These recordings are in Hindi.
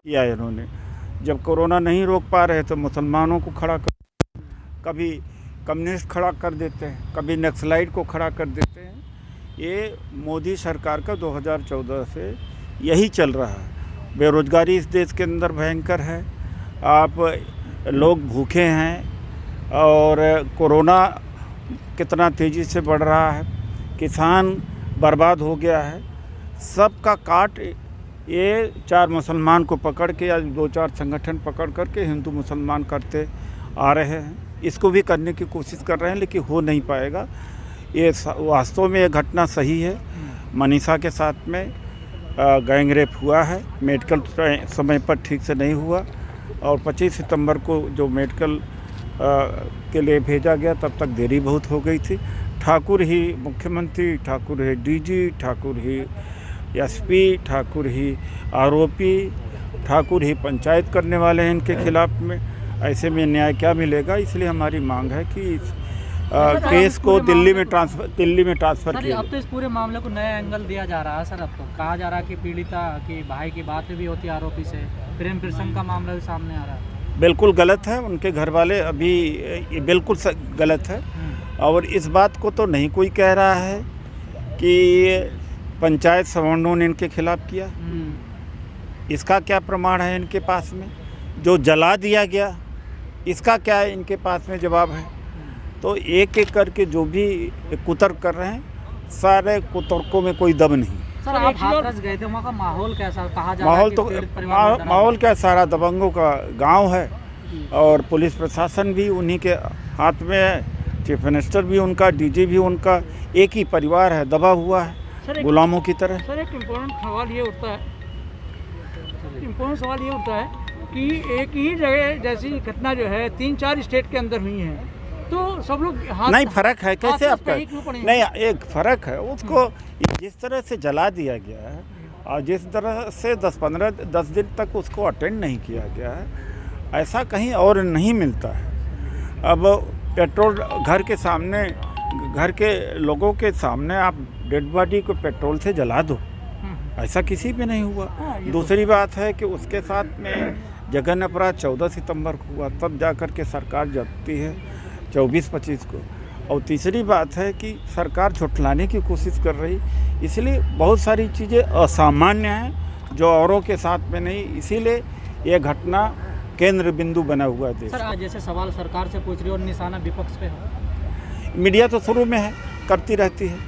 किया है इन्होंने। जब कोरोना नहीं रोक पा रहे तो मुसलमानों को खड़ा कर, कभी कम्युनिस्ट खड़ा कर देते हैं, कभी नक्सलाइट को खड़ा कर देते हैं। ये मोदी सरकार का 2014 से यही चल रहा है। बेरोजगारी इस देश के अंदर भयंकर है, आप लोग भूखे हैं और कोरोना कितना तेज़ी से बढ़ रहा है, किसान बर्बाद हो गया है। सबका काट ये 4 मुसलमान को पकड़ के या 2-4 संगठन पकड़ करके हिंदू मुसलमान करते आ रहे हैं। इसको भी करने की कोशिश कर रहे हैं लेकिन हो नहीं पाएगा। ये वास्तव में ये घटना सही है। मनीषा के साथ में गैंग रेप हुआ है, मेडिकल समय पर ठीक से नहीं हुआ और 25 सितंबर को जो मेडिकल के लिए भेजा गया तब तक देरी बहुत हो गई थी। ठाकुर ही मुख्यमंत्री, ठाकुर ही डीजी, ठाकुर ही एसपी, ठाकुर ही आरोपी, ठाकुर ही पंचायत करने वाले हैं इनके खिलाफ में। ऐसे में न्याय क्या मिलेगा? इसलिए हमारी मांग है कि इस केस को दिल्ली में ट्रांसफ़र किया। अब तो इस पूरे मामले को नया एंगल दिया जा रहा है सर। अब तो कहा जा रहा है कि पीड़िता की भाई की बात भी होती है आरोपी से, प्रेम प्रसंग का मामला भी सामने आ रहा है। बिल्कुल गलत है। उनके घर वाले अभी ये बिल्कुल गलत है और इस बात को तो नहीं कोई कह रहा है कि पंचायत सवर्णों ने इनके खिलाफ किया। इसका क्या प्रमाण है इनके पास में? जो जला दिया गया इसका क्या है इनके पास में जवाब है? तो एक एक करके जो भी कुतर्क कर रहे हैं, सारे कुतर्कों में कोई दम नहीं। सर आप हाथरस गए थे, वहाँ का माहौल कैसा? कहा जा माहौल तो माहौल क्या, सारा दबंगों का गांव है और पुलिस प्रशासन भी उन्हीं के हाथ में है। चीफ मिनिस्टर भी उनका, डीजी भी उनका, एक ही परिवार है, दबा हुआ है गुलामों की तरह। सर एक इम्पोर्टेंट सवाल ये उठता है कि एक ही जगह जैसी घटना जो है 3-4 स्टेट के अंदर हुई है, तो सब लोग नहीं, फर्क है कैसे आपका? नहीं, एक फ़र्क है। उसको जिस तरह से जला दिया गया है और जिस तरह से 10 दिन तक उसको अटेंड नहीं किया गया है, ऐसा कहीं और नहीं मिलता है। अब पेट्रोल घर के सामने, घर के लोगों के सामने आप डेड बॉडी को पेट्रोल से जला दो, ऐसा किसी पे नहीं हुआ। दूसरी बात है कि उसके साथ में जघन्य अपराध 14 सितंबर को हुआ, तब जाकर के सरकार जगती है 24-25 को। और तीसरी बात है कि सरकार झुठलाने की कोशिश कर रही, इसलिए बहुत सारी चीज़ें असामान्य हैं जो औरों के साथ में नहीं, इसीलिए ये घटना केंद्र बिंदु बना हुआ है। सर जैसे सवाल सरकार से पूछ रही और निशाना विपक्ष पे है। मीडिया तो शुरू में है, करती रहती है।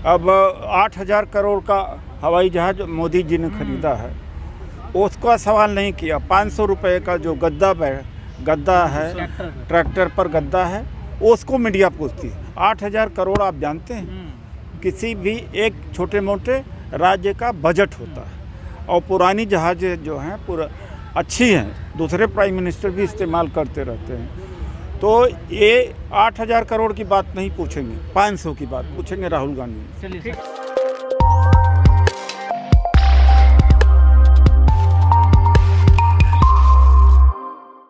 अब 8000 करोड़ का हवाई जहाज़ मोदी जी ने खरीदा है, उसका सवाल नहीं किया। 500 रुपये का जो गद्दा है, ट्रैक्टर पर गद्दा है, उसको मीडिया पूछती है। 8000 करोड़ आप जानते हैं किसी भी एक छोटे मोटे राज्य का बजट होता है। और पुरानी जहाज़ें जो हैं पूरा अच्छी हैं, दूसरे प्राइम मिनिस्टर भी इस्तेमाल करते रहते हैं। तो ये 8000 करोड़ की बात नहीं पूछेंगे, 500 की बात पूछेंगे राहुल गांधी। चलिए।